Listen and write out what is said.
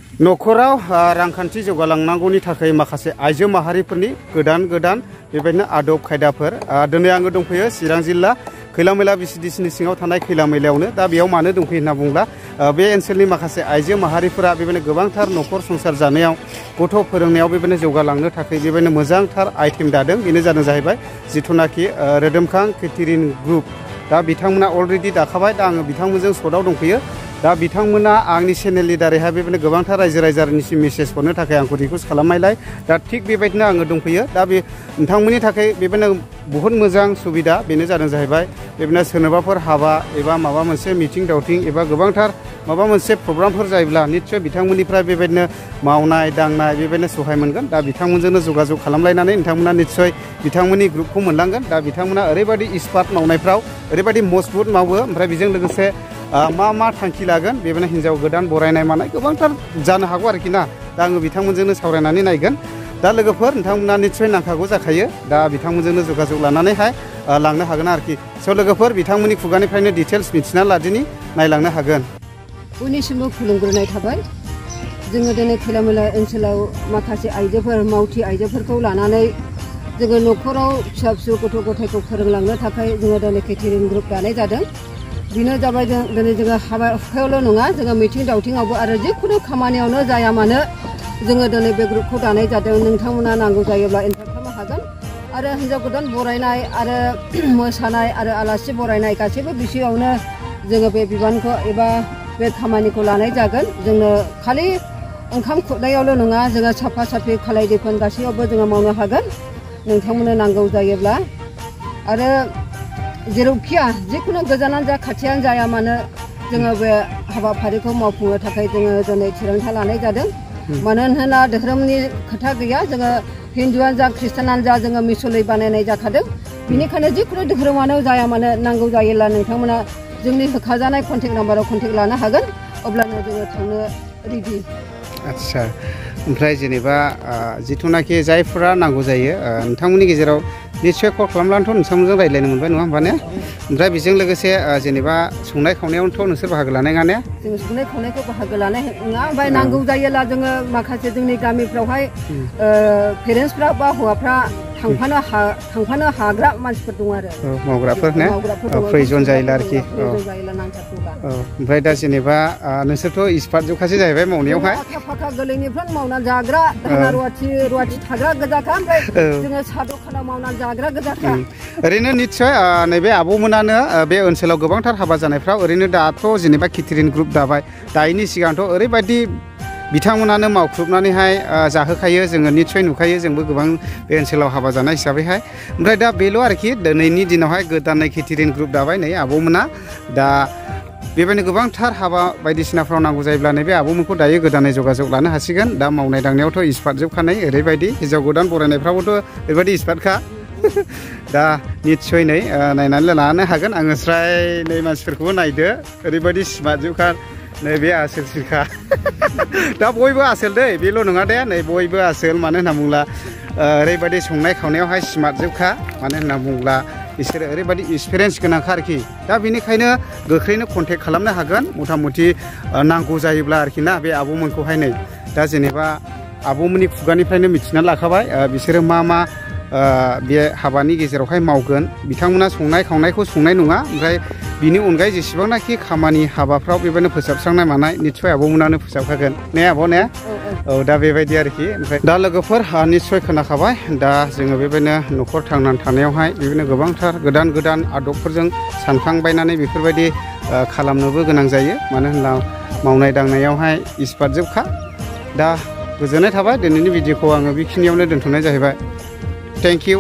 न'खराव रांखान्थि जौगालांनांगौनि थाखाय माखासे आइजो माहारिफोरनि गोदान बेबायदिनो आदब खायदाफोर दिनै आङो दंफैयो चिरां जिल्ला खैलामैला बिसिडिसिनि सिङाव थानाय खैलामैलायावनो दा बेयाव मानो दंफैयो होनना बुङोब्ला बे ओनसोलनि माखासे आइजो माहारिफोरा बेबायदिनो गोबांथार न'खर संसार जानायाव गथ' फोरोंनायाव बेबायदिनो जौगालांनो थाखाय बेबायदिनो मोजांथार आइटेम दादों बेनो जादों जाहैबाय जिथुनाखि रोदोमखां केटारिं ग्रुप दा बिथांमोना अलरेडि दाखाबाय दा आङो बिथांमोनजों सटआव दंफैयो दा बिथांमोना आंनि चेनेलनि दारैहाय बेबायदिनो गोबांथार रायजो राजानिसिम मेसेज हरनो थाखाय आंखौ रिकुवेस्ट खालामनायलाय दा थिग बेबायदिनो आङो दंफैयो दा बे नोंथांमोननि थाखाय बेबायदिनो बहुत मोजां सुबिदा बेनो जादों जाहैबाय बेबायदिनो सोरनोबाफोर हाबा एबा माबा मोनसे मिटिं दावथिं एबा गोबांथार माबा मोनसे प्रग्रामफोर जायोब्ला निश्चय बिथांमोननिफ्राय बेबायदिनो मावनाय दांनाय बेबायदिनो सहाय मोनगोन दा बिथांमोनजोंनो जगाजग खालामलायनानै नोंथांमोना निश्चय बिथांमोननि ग्रुपखौ मोनलांगोन दा बिथांमोना ओरैबायदि एक्सपार्ट मावनायफ्राव ओरैबायदि मजबुत मावो ओमफ्राय बेजों लोगोसे मा थांखि लागोन बेबायदिनो हिन्जाव गोदान बरायनाय मानाय गोबांथार जानो हागौ आरोखि ना दा आङो बिथांमोनजोंनो सावरायनानै नायगोन दा लोगोफोर नोंथांमोना निश्चय नांखागौ जाखायो दा बिथांमोनजोंनो जगाजग लानानैहाय लांनो हागोन आरोखि स' लोगोफोर बिथांमोननि खुगानिफ्रायनो डिटेल्स मिथिना लादिनि नायलांनो हागोन बयनिसिमबो खुलुमग्रोनाय थाबाय जोङो दिनै खैलामैला ओनसोलाव माखासे आइजोफोर मावथि आइजोफोरखौ लानानै जोङो न'खराव फिसा फिसौ गथ' गथायखौ फोरोंलांनो थाखाय जोङो दिनै केटारिं ग्रुप दानाय जादों बेनो जाबाय दिनै जोङो हाबा हुखायावल' नङा जोङो मिथिं दावथिङावबो आरो जिखुनु खामानियावनो जाया मानो जोङो दिनै बे ग्रुपखौ दानाय जादों नोंथांमोना नांगौ जायोब्ला इनभाइट खालामनो हागोन आरो हिन्जाव गोदान बरायनाय आरो मोसानाय आरो आलासि बरायनाय गासैबो बिषयावनो जोङो बे बिबानखौ एबा बे खामानिखौ लानाय जागोन जोंनो खालि ओंखाम खुरनायावल' नङा जोङो साफा साफि खालाय दैफोन गासैयावबो जोङो मावनो हागोन नोंथांमोननो नांगौ जायोब्ला आरो जेरावखिया जिखुनु गोजानानो जा खाथियानो जाया मानो जोङो बे हाबाफारिखौ मावफुंनो थाखाय जोङो दिनै थिरांथा लानाय जादों मानो होनोब्ला धोरोमनि खोथा गैया जोङो हिन्दुआनो जा ख्रिस्टानानो जा जोङो मिसलै बानायनाय जाखादों बेनिखायनो जिखुनु धोरोमानो जाया मानो नांगौ जायोब्ला नोंथांमोना जोंनि होखाजानाय कन्टेक्ट नाम्बाराव कन्टेक्ट लानो हागोन अब्लानो जोङो थांनो रेडि आच्छा ओमफ्राय जेनेबा जिथुनाखि जायफोरा नांगौ जायो नोंथांमोननि गेजेराव निश्चय कल खालामब्लानोथ' नोंथांमोनजों रायज्लायनो मोनबाय नङा होमबा ने ओमफ्राय बेजों लोगोसे जेनेबा संनाय खावनायावथ' नोंसोर बाहागो लानाय नङा ने जोङो संनाय खावनायखौ बाहागो लानाय नङा ओमफ्राय नांगौ जायोब्ला जोङो माखासे जोंनि गामिफ्रावहाय पेरेन्टसफ्रा बा हौवाफ्रा थांफानो हाग्रा मानसिफोर दं आरो मावग्राफोर ने प्रयजन जायोला आरोखि ओमफ्राय दा जेनेबा नोंसोरथ' एक्सपार्ट जोबखासै जाहैबाय मावनायावहाय आखा फाखा गोरलैनिफ्राय मावनानै जाग्रा दाहोना रुवाथि थाग्रा गोजाखा ओमफ्राय जोङो साहा दखानाव मावनानै जाग्रा गोजाखा ओरैनो निश्चय नैबे आब'मोनानो बे ओनसोलाव गोबांथार हाबा जानायफ्राव ओरैनो दाथ' जेनेबा केटारिं ग्रुप दाबाय दायनि सिगांथ' ओरैबायदि बिथांमोनानो मावख्रुबनानैहाय जाहोखायो जोङो निश्चय नुखायो जोंबो गोबां बे ओनसोलाव हाबा जानाय हिसाबैहाय ओमफ्राय दा बेल' आरोखि दिनैनि दिनावहाय गोदानै केटारिं ग्रुप दाबाय नै आब'मोना दा बेबायदिनो गोबांथार हाबा बायदिसिनाफ्राव नांगौ जायोब्ला नैबे आब'मोनखौ दायो गोदानै जगाजग लानो हासिगोन दा मावनाय दांनायावथ' एक्सपार्ट जोबखानाय ओरैबायदि हिन्जाव गोदान बरायनायफ्रावबोथ' ओरैबायदि एक्सपार्टखा दा निश्चय नै नायनानै लानो हागोन आङो स्राय नै मानसिफोरखौबो नायदो ओरैबायदि स्मार्ट जोबखा नैबे आसोलसिनखा दा बयबो आसोल दै बेल' नङा दे नै बयबो आसोल मानो होनना बुङोब्ला ओरैबायदि संनाय खावनायावहाय स्मार्ट जोबखा मानो होनना बुङोब्ला बिसोरो ओरैबायदि एक्सपिरियेन्स गोनांखा आरोखि दा बेनिखायनो गोख्रैनो कन्टेक्ट खालामनो हागोन मथा मथि नांगौ जायोब्ला आरोखि ना बे आब'मोनखौहाय नै दा जेनेबा आब'मोननि खुगानिफ्रायनो मिथिनानै लाखाबाय बिसोरो मा बे हाबानि गेजेरावहाय मावगोन बिथांमोना संनाय खावनायखौ संनाय नङा ओमफ्राय बिनि अनगायै जेसेबांनाखि खामानि हाबाफ्राव बेबायदिनो फोसाबस्रांनाय मानाय निश्चय आब'मोनानो फोसाबखागोन ने आब' ने औ दा बेबायदि आरोखि ओमफ्राय दा लोगोफोर निश्चय खोनाखाबाय दा जोङो बेबायदिनो न'खर थांनानै थानायावहाय बेबायदिनो गोबांथार गोदान आदबफोरजों सानखांबायनानै बेफोरबायदि खालामनोबो गोनां जायो मानो होनब्ला मावनाय दांनायावहाय एक्सपार्ट जोबखा दा गोजोननाय थाबाय दिनैनि भिडिअखौ आङो बेखिनियावनो दोनथ'नाय जाहैबाय थेंक इउ